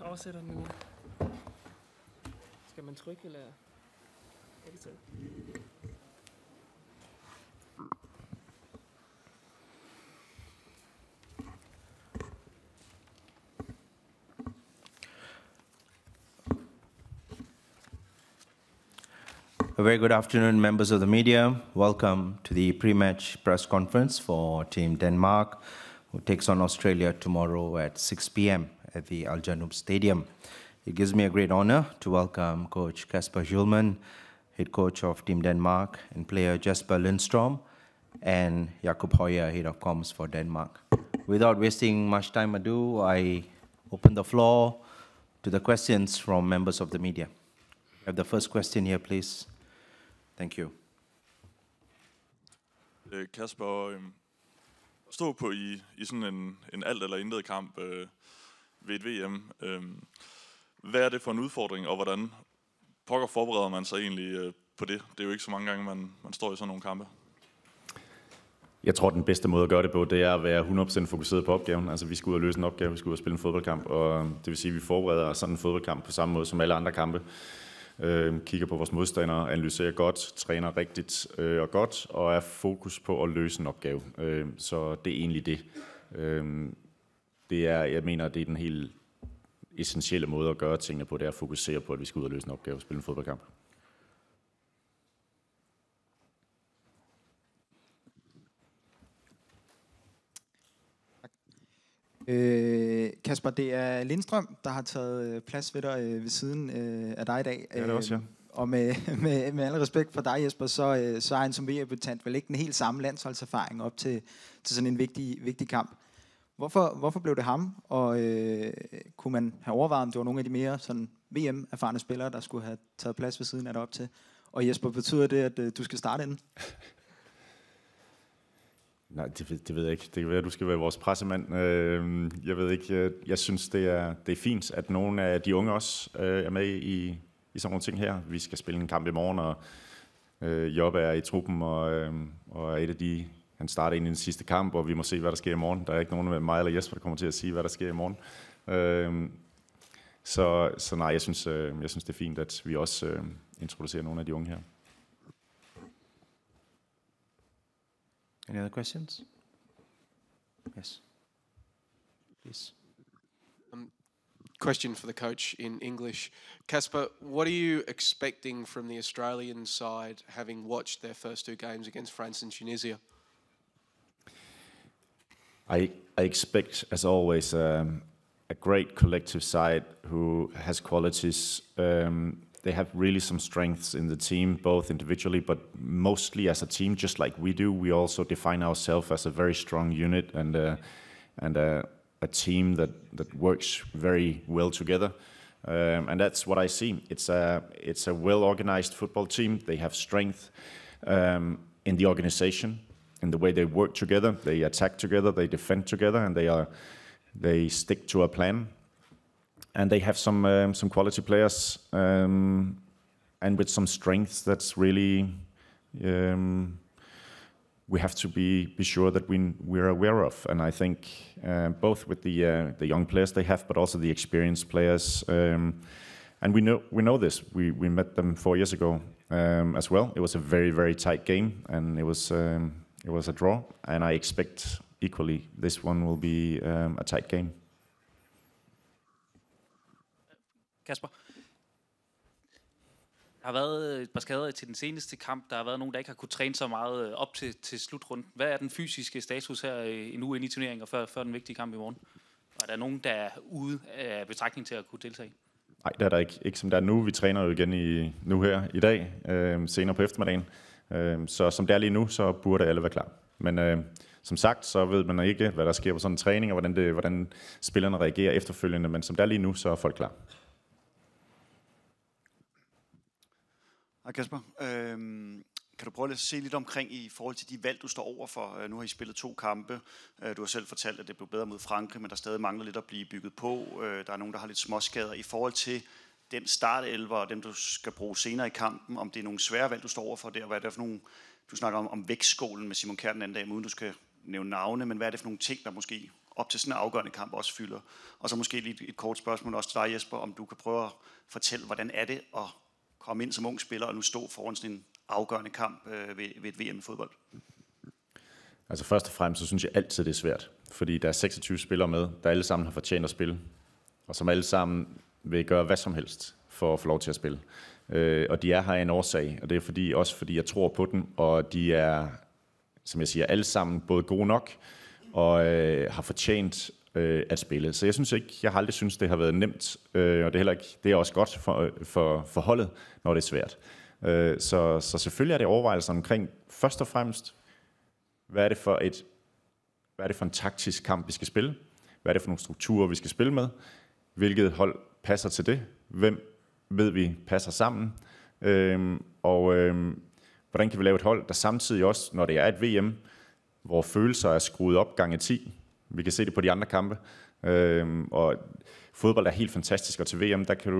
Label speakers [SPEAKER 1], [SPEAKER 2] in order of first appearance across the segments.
[SPEAKER 1] Oversætter den nu. Skal man trykke, eller? Ikke til.
[SPEAKER 2] A very good afternoon, members of the media. Welcome to the pre-match press conference for Team Denmark, who takes on Australia tomorrow at 6 p.m. at the Al Janoub Stadium. It gives me a great honor to welcome Coach Kasper Hulmand, head coach of Team Denmark, and player Jesper Lindstrøm, and Jakob Højer, head of comms for Denmark. Without wasting much time ado, I open the floor to the questions from members of the media. We have the first question here, please. Thank you.
[SPEAKER 3] Kasper, stå på i sådan en alt eller intet kamp ved et VM. Hvad er det for en udfordring, og hvordan pokker forbereder man sig egentlig på det? Det er jo ikke så mange gange, man står i sådan nogle kampe.
[SPEAKER 4] Jeg tror, den bedste måde at gøre det på, det er at være 100% fokuseret på opgaven. Altså, vi skal ud og løse en opgave, vi skal ud og spille en fodboldkamp, og det vil sige, at vi forbereder sådan en fodboldkamp på samme måde som alle andre kampe. Kigger på vores modstandere, analyserer godt, træner rigtigt og godt, og er fokus på at løse en opgave. Så det er egentlig det. Jeg mener, det er den helt essentielle måde at gøre tingene på, det er at fokusere på, at vi skal ud og løse en opgave og spille en fodboldkamp.
[SPEAKER 5] Kasper, det er Lindstrøm, der har taget plads ved dig ved siden af dig i dag.
[SPEAKER 4] Ja, det er også, ja.
[SPEAKER 5] Og med al respekt for dig, Jesper, så er han som VM-debutant vel ikke den helt samme landsholdserfaring op til sådan en vigtig kamp. Hvorfor blev det ham? Og kunne man have overvejet, om det var nogle af de mere sådan VM-erfarne spillere, der skulle have taget plads ved siden af dig op til? Og Jesper, betyder det, at du skal starte inden?
[SPEAKER 4] Nej, det ved jeg ikke. Det kan være, at du skal være vores pressemand. Jeg ved ikke. Jeg synes, det er fint, at nogle af de unge også er med i sådan nogle ting her. Vi skal spille en kamp i morgen, og Jobbe er i truppen, og er et af de... Han starter ind i den sidste kamp, og vi må se, hvad der sker i morgen. Der er ikke nogen af mig eller Jesper, der kommer til at sige, hvad der sker i morgen. Så nej, jeg synes, det er fint, at vi også introducerer nogle af de unge her.
[SPEAKER 2] Any other questions? Yes. Please.
[SPEAKER 6] Question for the coach in English. Kasper, what are you expecting from the Australian side, having watched their first two games against France and Tunisia?
[SPEAKER 4] I expect, as always, a great collective side who has qualities. They have really some strengths in the team, both individually, but mostly as a team, just like we do. We also define ourselves as a very strong unit and a team that works very well together. And that's what I see. It's a well-organized football team. They have strength in the organization, in the way they work together. They attack together, they defend together, and they stick to a plan. And they have some quality players, and with some strengths that's really we have to be sure that we're aware of. And I think both with the young players they have, but also the experienced players. And we know this. We met them 4 years ago as well. It was a very, very tight game, and it was a draw. And I expect equally this one will be a tight game.
[SPEAKER 7] Kasper, der har været et par skader til den seneste kamp. Der har været nogen, der ikke har kunnet træne så meget op til slutrunden. Hvad er den fysiske status her en uge inde i turneringen og før den vigtige kamp i morgen? Og er der nogen, der er ude af betragtning til at kunne deltage?
[SPEAKER 4] Nej, det er der ikke. Ikke som der er nu. Vi træner jo igen nu her i dag, senere på eftermiddagen. Så som det er lige nu, så burde alle være klar. Men som sagt, så ved man ikke, hvad der sker på sådan en træning, og hvordan spillerne reagerer efterfølgende. Men som det er lige nu, så er folk klar.
[SPEAKER 8] Hej Kasper. Kan du prøve at se lidt omkring i forhold til de valg, du står overfor? Nu har I spillet 2 kampe. Du har selv fortalt, at det blev bedre mod Frankrig, men der stadig mangler lidt at blive bygget på. Der er nogen, der har lidt småskader. I forhold til den startelver og dem, du skal bruge senere i kampen, om det er nogle svære valg, du står overfor der. Hvad er det for nogle... Du snakker om vægtskålen med Simon Kjær den anden dag, uden du skal nævne navne, men hvad er det for nogle ting, der måske op til sådan en afgørende kamp også fylder. Og så måske lige et kort spørgsmål også til dig, Jesper, om du kan prøve at fortælle, hvordan er det at komme ind som ung spiller og nu stå foran sådan en afgørende kamp ved et VM i fodbold?
[SPEAKER 4] Altså først og fremmest, så synes jeg altid, det er svært. Fordi der er 26 spillere med, der alle sammen har fortjent at spille. Og som alle sammen vil gøre hvad som helst for at få lov til at spille. Og de er her af en årsag, og det er fordi jeg tror på dem, og de er, som jeg siger, alle sammen både gode nok, og har fortjent at spille. Så jeg har aldrig syntes, det har været nemt, og det er også godt for holdet, når det er svært. Så selvfølgelig er det overvejelser omkring, først og fremmest, hvad er det for en taktisk kamp, vi skal spille? Hvad er det for nogle strukturer, vi skal spille med? Hvilket hold passer til det? Hvem ved vi passer sammen? Hvordan kan vi lave et hold, der samtidig også, når det er et VM, hvor følelser er skruet op gange 10. Vi kan se det på de andre kampe. Og fodbold er helt fantastisk, og til VM, der kan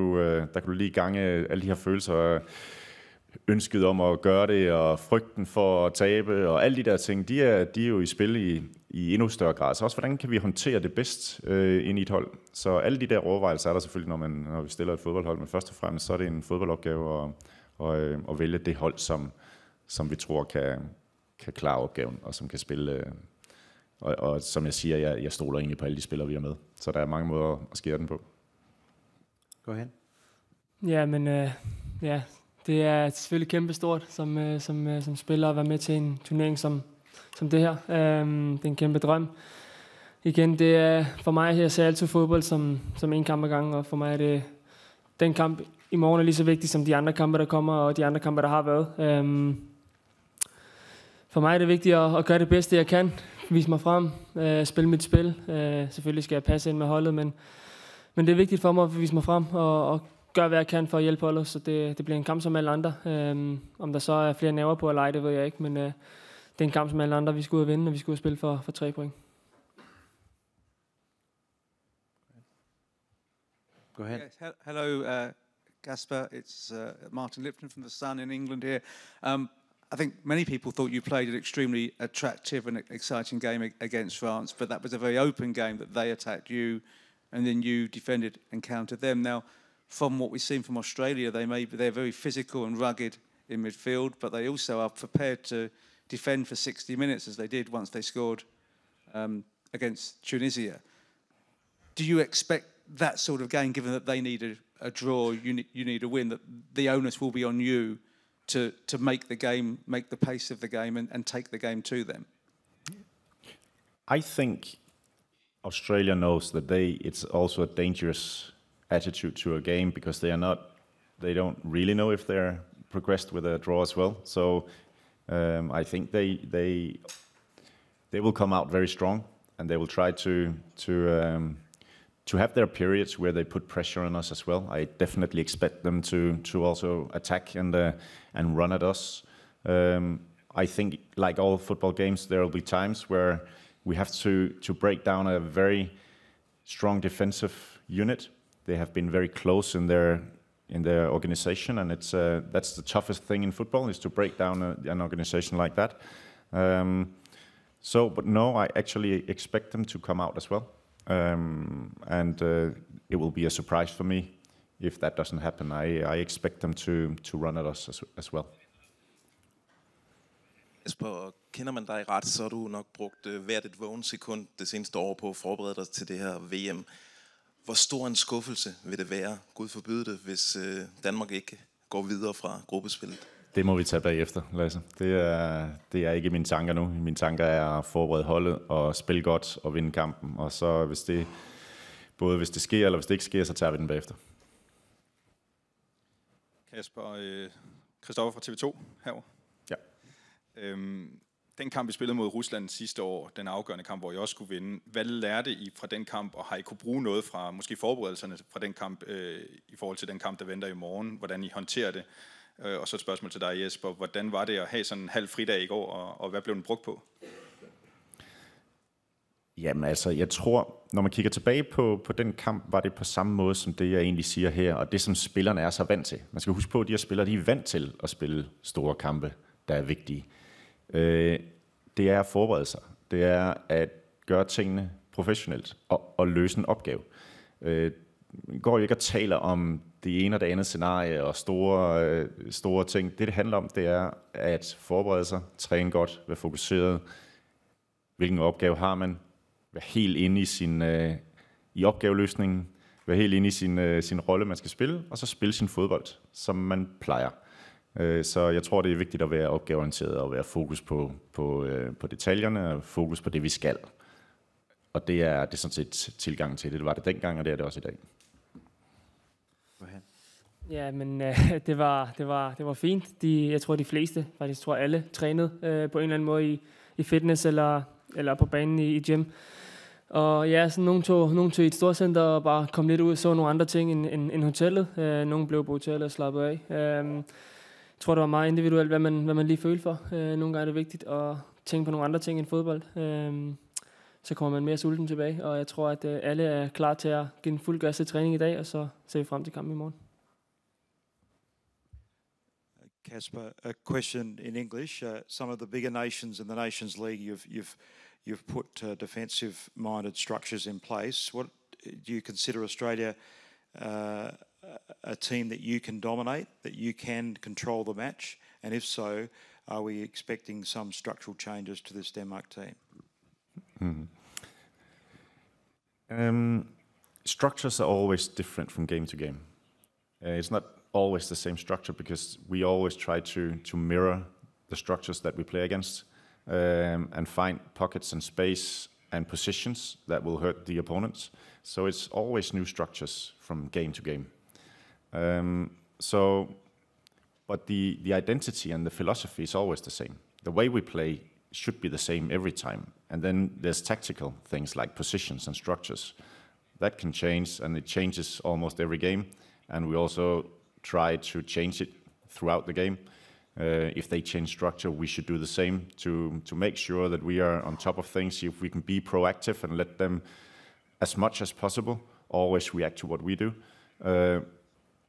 [SPEAKER 4] du lige gange alle de her følelser, ønsket om at gøre det, og frygten for at tabe, og alle de der ting, de er jo i spil i endnu større grad. Så også, hvordan kan vi håndtere det bedst ind i et hold? Så alle de der overvejelser er der selvfølgelig, når vi stiller et fodboldhold, men først og fremmest, så er det en fodboldopgave at vælge det hold, som vi tror kan klare opgaven, og som kan spille. Og som jeg siger, jeg stoler egentlig på alle de spillere, vi er med. Så der er mange måder at skære den på.
[SPEAKER 2] Gå hen.
[SPEAKER 1] Ja, men det er selvfølgelig kæmpestort som spiller at være med til en turnering som det her. Det er en kæmpe drøm. Igen, det er for mig, jeg ser altid fodbold som en kamp ad gangen, og for mig er det den kamp i morgen er lige så vigtig som de andre kampe, der kommer, og de andre kampe, der har været. For mig er det vigtigt at gøre det bedste, jeg kan. Vise mig frem, spille mit spil. Selvfølgelig skal jeg passe ind med holdet, men det er vigtigt for mig at vise mig frem og gøre, hvad jeg kan for at hjælpe holdet, så det bliver en kamp som alle andre. Om der så er flere nerver på at lege, det ved jeg ikke, men det er en kamp som alle andre. Vi skal ud og vinde, og vi skal ud og spille for 3 point.
[SPEAKER 2] Go ahead.
[SPEAKER 9] Yes, hello, Kasper. It's Martin Lipton from The Sun in England here. I think many people thought you played an extremely attractive and exciting game against France, but that was a very open game that they attacked you, and then you defended and countered them. Now, from what we've seen from Australia, they're very physical and rugged in midfield, but they also are prepared to defend for 60 minutes, as they did once they scored against Tunisia. Do you expect that sort of game, given that they need a draw, you need a win, that the onus will be on you to make the pace of the game and take the game to them?
[SPEAKER 4] I think Australia knows that it's also a dangerous attitude to a game, because they don't really know if they're progressed with a draw as well. So I think they will come out very strong, and they will try to have their periods where they put pressure on us as well. I definitely expect them to also attack and run at us. I think, like all football games, there will be times where we have to break down a very strong defensive unit. They have been very close in their organization, and that's the toughest thing in football, is to break down an organization like that. But no, I actually expect them to come out as well. It will be a surprise for me if that doesn't happen. I expect them to run at us as well.
[SPEAKER 10] Jesper, kender man dig ret, så har du nok brugt hvert et vågen sekund det seneste år på at forberede dig til det her VM. Hvor stor en skuffelse vil det være, Gud forbyde det, hvis Danmark ikke går videre fra gruppespillet? Det må vi tage bagefter, Lasse. Det er ikke mine tanker nu. Mine tanker er at forberede holdet og spille godt og vinde kampen. Og så hvis det sker, eller hvis det ikke sker, så tager vi den bagefter.
[SPEAKER 11] Kasper, Christoffer fra TV2 herovre.
[SPEAKER 4] Ja.
[SPEAKER 11] Den kamp, I spillede mod Rusland sidste år, den afgørende kamp, hvor I også skulle vinde. Hvad lærte I fra den kamp, og har I kunne bruge noget fra måske forberedelserne fra den kamp i forhold til den kamp, der venter i morgen? Hvordan I håndterer det? Og så et spørgsmål til dig, Jesper. Hvordan var det at have sådan en halv fridag i går, og hvad blev den brugt på?
[SPEAKER 4] Jamen altså, jeg tror, når man kigger tilbage på den kamp, var det på samme måde som det, jeg egentlig siger her, og det, som spillerne er så vant til. Man skal huske på, at de her spillere, de er vant til at spille store kampe, der er vigtige. Det er at forberede sig. Det er at gøre tingene professionelt og løse en opgave. Går ikke og taler om det ene og det andet scenarie og store ting. Det handler om, det er at forberede sig, træne godt, være fokuseret. Hvilken opgave har man? Være helt inde i opgaveløsningen. Være helt inde i sin rolle, man skal spille. Og så spille sin fodbold, som man plejer. Så jeg tror, det er vigtigt at være opgaveorienteret og være fokus på detaljerne og fokus på det, vi skal. Og det er sådan set tilgangen til det. Det var det dengang, og det er det også i dag.
[SPEAKER 1] Ja, men det var fint. Jeg tror, de fleste, faktisk tror alle, trænede på en eller anden måde i fitness eller på banen i gym. Og ja, så nogen tog i et storcenter og bare kom lidt ud og så nogle andre ting end hotellet. Nogle blev på hotellet og slappede af. Jeg tror, det var meget individuelt, hvad man lige følte for. Nogle gange er det vigtigt at tænke på nogle andre ting end fodbold. Så kommer man mere sulten tilbage, og jeg tror, at alle er klar til at give en fuld gas til træning i dag, og så ser vi frem til kampen i morgen.
[SPEAKER 12] Kasper, a question in English. Some of the bigger nations in the Nations League, you've put defensive-minded structures in place. What do you consider Australia a team that you can dominate, that you can control the match? And if so, are we expecting some structural changes to this Denmark team?
[SPEAKER 4] Structures are always different from game to game. It's not always the same structure because we always try to mirror the structures that we play against and find pockets and space and positions that will hurt the opponents. So it's always new structures from game to game. But the identity and the philosophy is always the same. The way we play should be the same every time. And then there's tactical things like positions and structures. That can change, and it changes almost every game. And we also try to change it throughout the game. If they change structure, we should do the same to make sure that we are on top of things. If we can be proactive and let them, as much as possible, always react to what we do.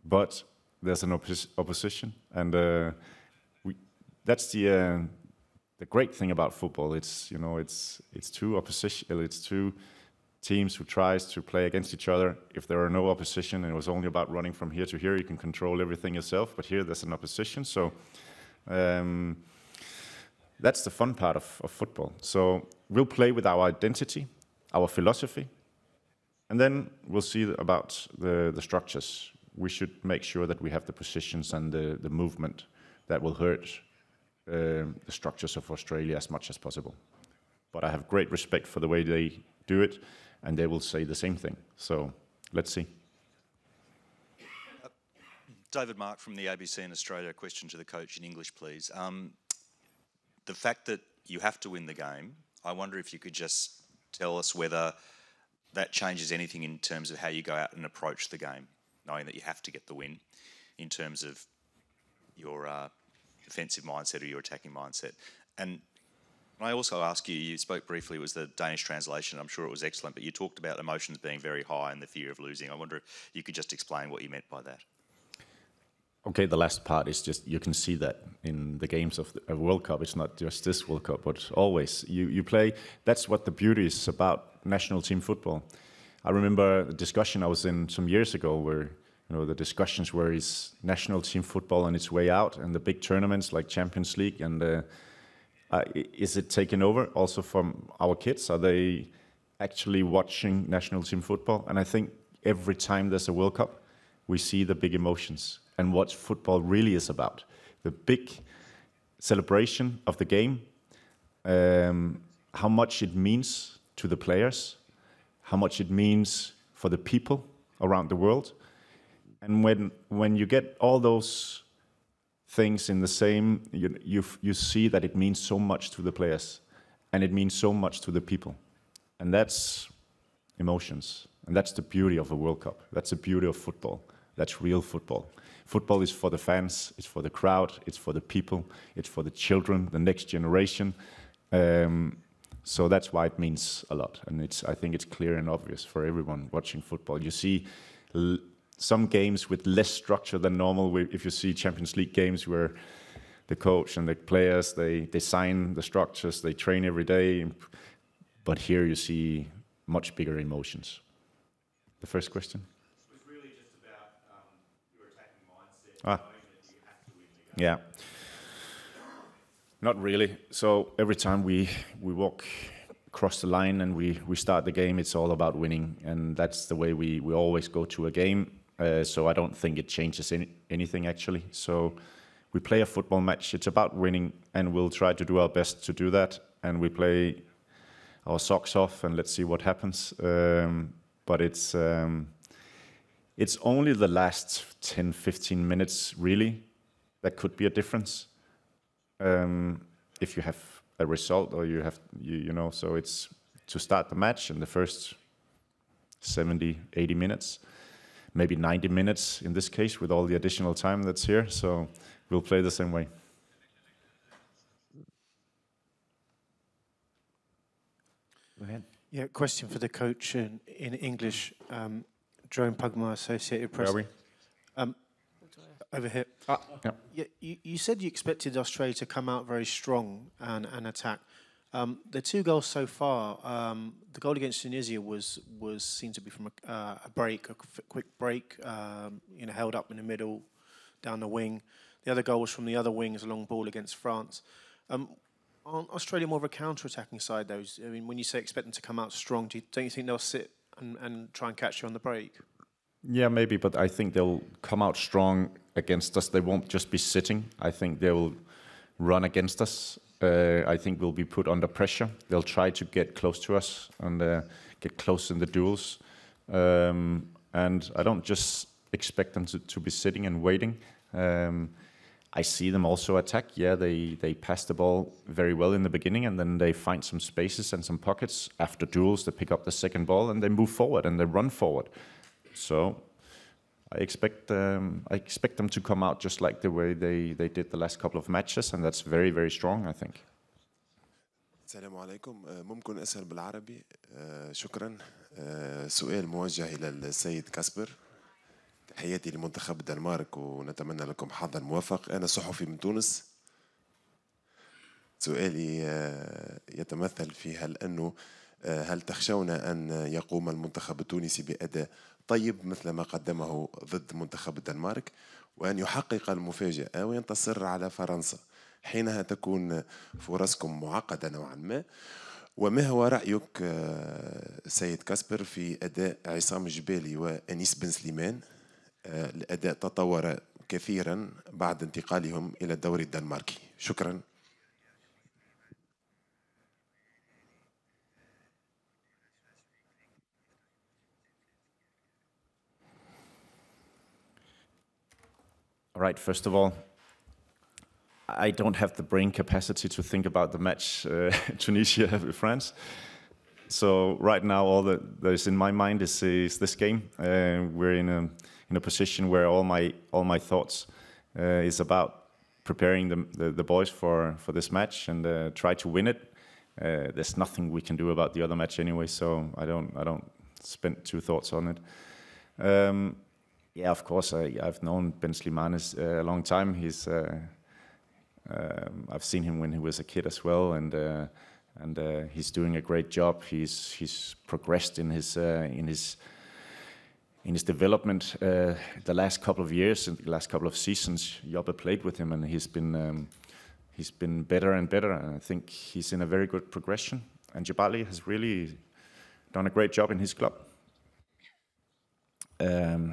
[SPEAKER 4] But there's an opposition, and that's the great thing about football. It's two teams who tries to play against each other. If there are no opposition and it was only about running from here to here, you can control everything yourself. But here there's an opposition, so that's the fun part of football. So we'll play with our identity, our philosophy, and then we'll see about the structures. We should make sure that we have the positions and the movement that will hurt the structures of Australia as much as possible. But I have great respect for the way they do it, and they will say the same thing. So let's see.
[SPEAKER 13] David Mark from the ABC in Australia. A question to the coach in English, please. The fact that you have to win the game, I wonder if you could just tell us whether that changes anything in terms of how you go out and approach the game, knowing that you have to get the win, in terms of your defensive mindset or your attacking mindset. And I also ask you, you spoke briefly, it was the Danish translation, I'm sure it was excellent, but you talked about emotions being very high and the fear of losing. I wonder if you could just explain what you meant by that.
[SPEAKER 4] Okay, the last part is just, you can see that in the games of the World Cup. It's not just this World Cup, but always. You play, that's what the beauty is about national team football. I remember a discussion I was in some years ago where the discussions where is national team football on its way out and the big tournaments like Champions League, and is it taken over also from our kids? Are they actually watching national team football? And I think every time there's a World Cup, we see the big emotions and what football really is about. The big celebration of the game, how much it means to the players, how much it means for the people around the world. And when you get all those things in the same, you see that it means so much to the players, and it means so much to the people. And that's emotions. And that's the beauty of a World Cup. That's the beauty of football. That's real football. Football is for the fans, it's for the crowd, it's for the people, it's for the children, the next generation. So that's why it means a lot. And I think it's clear and obvious for everyone watching football. You see some games with less structure than normal. If you see Champions League games where the coach and the players, they sign the structures, they train every day. But here you see much bigger emotions. The first question?
[SPEAKER 14] It was really just about your attacking mindset, knowing that you have to win the game.
[SPEAKER 4] Yeah. Not really. So every time we walk across the line and we start the game, it's all about winning, and that's the way we always go to a game. So I don't think it changes anything actually. So we play a football match. It's about winning, and we'll try to do our best to do that. And we play our socks off, and let's see what happens. But it's only the last 10-15 minutes really that could be a difference. If you have a result, or you have, you know, so it's to start the match in the first 70, 80 minutes, maybe 90 minutes in this case with all the additional time that's here. So we'll play the same way.
[SPEAKER 2] Go ahead.
[SPEAKER 15] Yeah, question for the coach in English. Jerome Pugmire, Associated Press.
[SPEAKER 4] Where are we?
[SPEAKER 15] Over here. Yeah, you said you expected Australia to come out very strong and attack. The 2 goals so far, the goal against Tunisia was seen to be from a break, a quick break, held up in the middle, down the wing. The other goal was from the other wing as a long ball against France. Aren't Australia more of a counter-attacking side, though? I mean, when you say expect them to come out strong, don't you think they'll sit and try and catch you on the break?
[SPEAKER 4] Yeah, maybe, but I think they'll come out strong against us. They won't just be sitting. I think they will run against us. I think we'll be put under pressure. They'll try to get close to us and get close in the duels. And I don't just expect them to be sitting and waiting. I see them also attack. Yeah, they pass the ball very well in the beginning, and then they find some spaces and some pockets. After duels, they pick up the second ball and they move forward and they run forward. So I expect them to come out just like the way they did the last couple of matches, and that's very, very strong, I think.
[SPEAKER 16] السلام عليكم. ممكن أسأل بالعربي؟ شكرا. سؤال موجه إلى السيد كاسبر. تحياتي لمنتخب الدنمارك ونتمنى لكم حظا موفق. أنا صحفي من تونس. سؤالي يتمثل في هل تخشون أن يقوم المنتخب التونسي بأداء طيب مثل ما قدمه ضد منتخب الدنمارك، وأن يحقق المفاجأة وينتصر على فرنسا؟ حينها تكون فرصكم معقدة نوعا ما. وما هو رأيك سيد كاسبر في أداء عصام الجبالي وأنيس بن سليمان؟ الأداء تطور كثيرا بعد انتقالهم إلى الدوري الدنماركي. شكرا.
[SPEAKER 4] All right, first of all, I don't have the brain capacity to think about the match Tunisia with France. So right now, all that is in my mind is this game. We're in a position where all my thoughts is about preparing the boys for this match and try to win it. There's nothing we can do about the other match anyway, so I don't spend 2 thoughts on it. Yeah, of course, I've known Ben Slimane a long time. I've seen him when he was a kid as well, and he's doing a great job. He's progressed in his development the last couple of years and the last couple of seasons. Jobbe played with him, and he's been better and better. And I think he's in a very good progression. And Jebali has really done a great job in his club.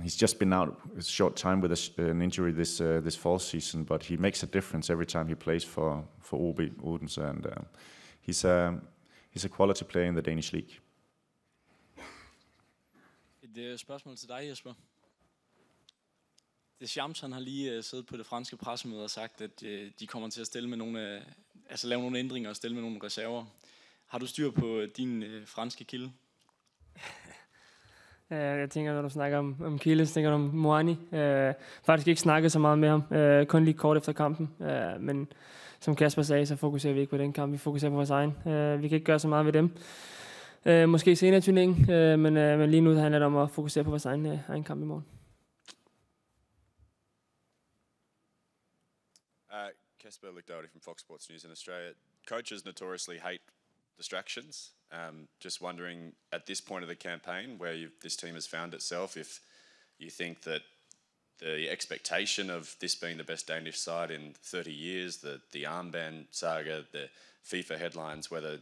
[SPEAKER 4] He's just been out a short time with an injury this fall season, but he makes a difference every time he plays for OB Odense, and he's a quality player in the Danish league.
[SPEAKER 17] Et spørgsmål til dig, Jesper. Deschamps har lige siddet på det franske pressemøde og sagt, at de kommer til at stille med lave nogle ændringer og stille med nogle reserver. Har du styr på din franske kilde?
[SPEAKER 1] Jeg tænker, når du snakker om Kilde, så tænker du om Moani. Faktisk ikke snakket så meget med ham, kun lige kort efter kampen. Men som Kasper sagde, så fokuserer vi ikke på den kamp, vi fokuserer på vores egen. Vi kan ikke gøre så meget ved dem. Måske senere i turneringen, men lige nu handler det om at fokusere på vores egen kamp i morgen.
[SPEAKER 18] Kasper Hulmand from Fox Sports News in Australia. Coaches notoriously hate distractions. Just wondering, at this point of the campaign, where this team has found itself, if you think that the expectation of this being the best Danish side in 30 years, the armband saga, the FIFA headlines, whether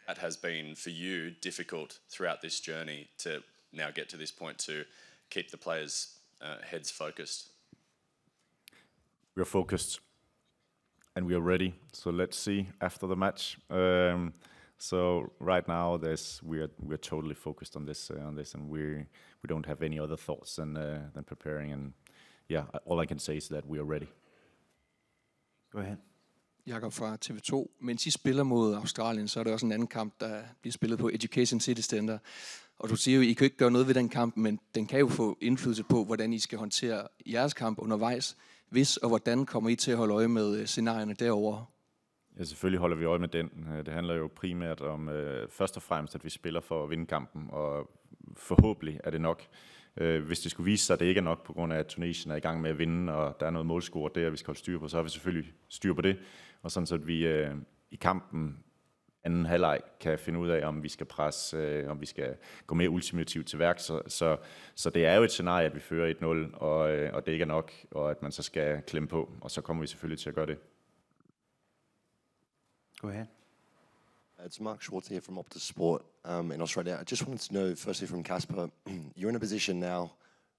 [SPEAKER 18] that has been for you difficult throughout this journey to now get to this point to keep the players' heads focused?
[SPEAKER 4] We're focused and we are ready. So let's see after the match. So right now, we're totally focused on this, and we don't have any other thoughts than preparing. And yeah, all I can say is that we are ready.
[SPEAKER 2] Go ahead.
[SPEAKER 19] Jakob fra TV2. Mens I spiller mod Australien, så er det også en anden kamp, der bliver spillet på Education City Center. Og du siger jo, I kan ikke gøre noget ved den kamp, men den kan jo få indflydelse på, hvordan I skal håndtere jeres kamp undervejs. Hvis og hvordan kommer I til at holde øje med scenarierne derovre?
[SPEAKER 4] Ja, selvfølgelig holder vi øje med den. Det handler jo primært om først og fremmest, at vi spiller for at vinde kampen, og forhåbentlig er det nok. Hvis det skulle vise sig, at det ikke er nok på grund af, at Tunesien er i gang med at vinde, og der er noget målscore der, vi skal holde styr på, så har vi selvfølgelig styr på det. Og sådan så, at vi i kampen anden halvleg kan finde ud af, om vi skal presse, om vi skal gå mere ultimativt til værk. Så det er jo et scenarie, at vi fører 1-0, og det ikke er nok, og at man så skal klemme på, og så kommer vi selvfølgelig til at gøre det.
[SPEAKER 2] Go ahead.
[SPEAKER 20] It's Mark Schwartz here from Optus Sport in Australia. I just wanted to know, firstly from Kasper, you're in a position now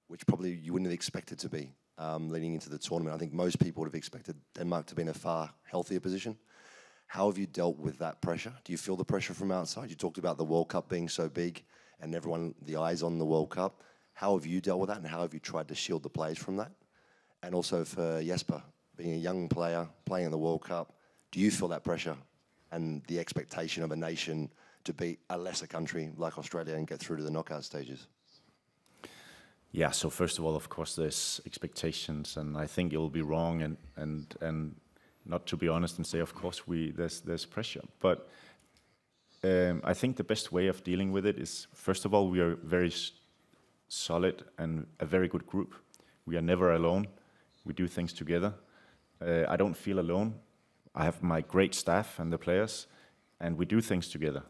[SPEAKER 20] which probably you wouldn't have expected to be leading into the tournament. I think most people would have expected Denmark to be in a far healthier position. How have you dealt with that pressure? Do you feel the pressure from outside? You talked about the World Cup being so big and everyone, the eyes on the World Cup. How have you dealt with that, and how have you tried to shield the players from that? And also for Jesper, being a young player, playing in the World Cup, do you feel that pressure and the expectation of a nation to beat a lesser country like Australia and get through to the knockout stages?
[SPEAKER 4] Yeah, so first of all, of course, there's expectations, and I think it will be wrong and not to be honest and say, of course, there's pressure. But I think the best way of dealing with it is, first of all, we are very solid and a very good group. We are never alone. We do things together. I don't feel alone. I have my great staff and the players, and we do things together.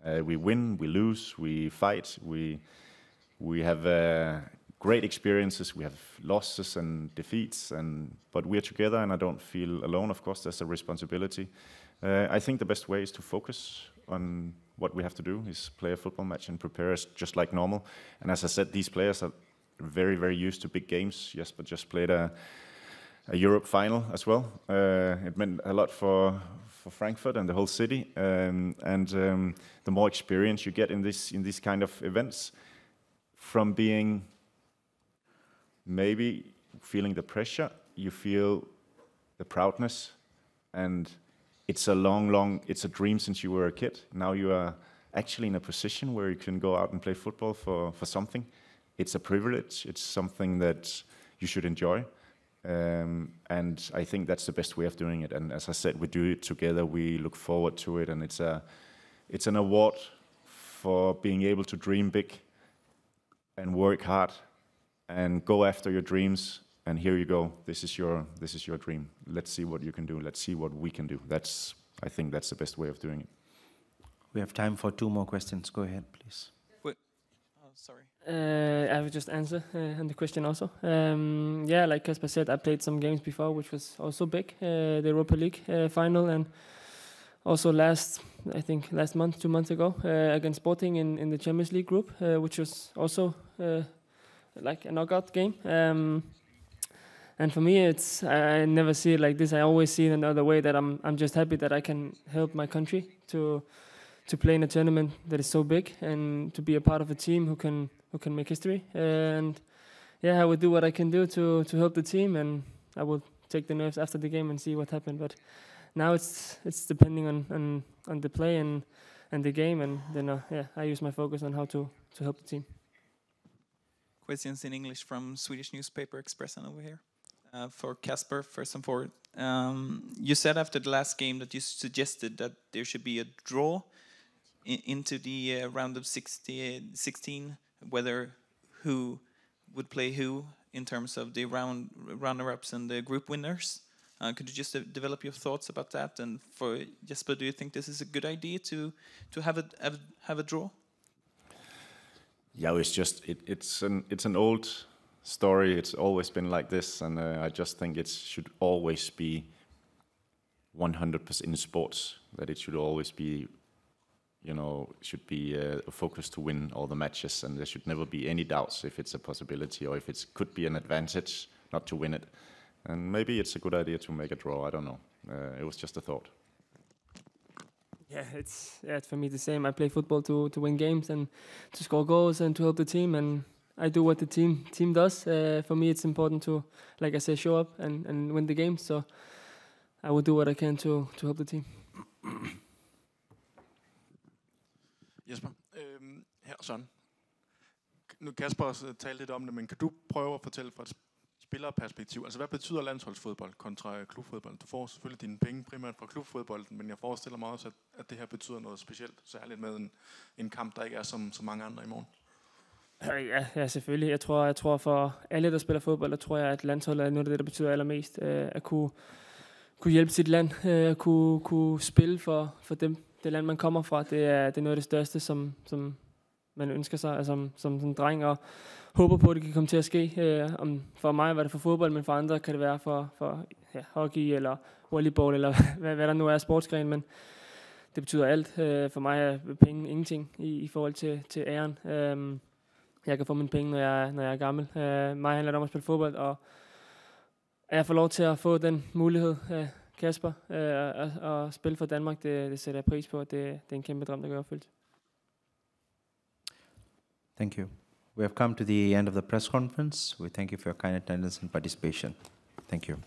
[SPEAKER 4] We win, we lose, we fight, we have great experiences, we have losses and defeats, but we're together, and I don't feel alone. Of course, there's a responsibility. I think the best way is to focus on what we have to do, is play a football match and prepare us just like normal. And as I said, these players are very, very used to big games. Jesper just played a Europe final as well. It meant a lot for Frankfurt and the whole city. The more experience you get in these kind of events, from being maybe feeling the pressure, you feel the proudness, and it's a dream since you were a kid. Now you are actually in a position where you can go out and play football for something. It's a privilege. It's something that you should enjoy. And I think that's the best way of doing it. And as I said, we do it together. We look forward to it, and it's an award for being able to dream big and work hard and go after your dreams. And here you go. This is your dream. Let's see what you can do. Let's see what we can do. I think that's the best way of doing it.
[SPEAKER 2] We have time for 2 more questions. Go ahead, please.
[SPEAKER 19] Wait. Oh, sorry.
[SPEAKER 1] I will just answer on the question also. Yeah, like Kasper said, I played some games before, which was also big. The Europa League final, and also last month, 2 months ago, against Sporting in the Champions League group, which was also like a knockout game. And for me, I never see it like this. I always see it another way, that I'm just happy that I can help my country to play in a tournament that is so big, and to be a part of a team who can make history. And yeah, I will do what I can do to help the team, and I will take the nerves after the game and see what happened. But now it's depending on the play and the game, and then I use my focus on how to help the team.
[SPEAKER 21] Questions in English from Swedish newspaper Expressen over here. For Kasper, first and foremost, you said after the last game that you suggested that there should be a draw into the round of 16, whether who would play who in terms of the runner-ups and the group winners. Could you just develop your thoughts about that? And for Jesper, do you think this is a good idea to have a draw?
[SPEAKER 4] Yeah, it's an old story. It's always been like this, and I just think it should always be 100% in sports. That it should always be, should be a focus to win all the matches, and there should never be any doubts if it's a possibility or if it could be an advantage not to win it. And maybe it's a good idea to make a draw. I don't know. It was just a thought.
[SPEAKER 1] Yeah, it's for me the same. I play football to win games and to score goals and to help the team, and I do what the team does. For me, it's important to, like I say, show up and win the game. So I will do what I can to help the team.
[SPEAKER 3] Jesper, her Søren. Nu Kasper også talte lidt om det, men kan du prøve at fortælle fra et spillerperspektiv, altså hvad betyder landsholdsfodbold kontra klubfodbold? Du får selvfølgelig dine penge primært fra klubfodbolden, men jeg forestiller mig også, at det her betyder noget specielt, særligt med en kamp, der ikke er som så mange andre i morgen.
[SPEAKER 1] Ja, selvfølgelig. Jeg tror for alle, der spiller fodbold, der tror jeg, at landsholdet er noget af det, der betyder allermest. At kunne hjælpe sit land, at kunne spille for det land, man kommer fra. Det er noget af det største, som man ønsker sig, altså, som dreng, og håber på, at det kan komme til at ske. For mig var det for fodbold, men for andre kan det være for hockey eller volleyball, eller hvad der nu er sportsgren, men det betyder alt. For mig er penge ingenting i forhold til æren. Jeg kan få mine penge, når jeg er gammel. Mig handler det om at spille fodbold, og at jeg får lov til at få den mulighed, Kasper, at spille for Danmark, det sætter jeg pris på. Det er en kæmpe drøm, der gør opfyldt.
[SPEAKER 2] Thank you. We have come to the end of the press conference. We thank you for your kind attendance and participation. Thank you.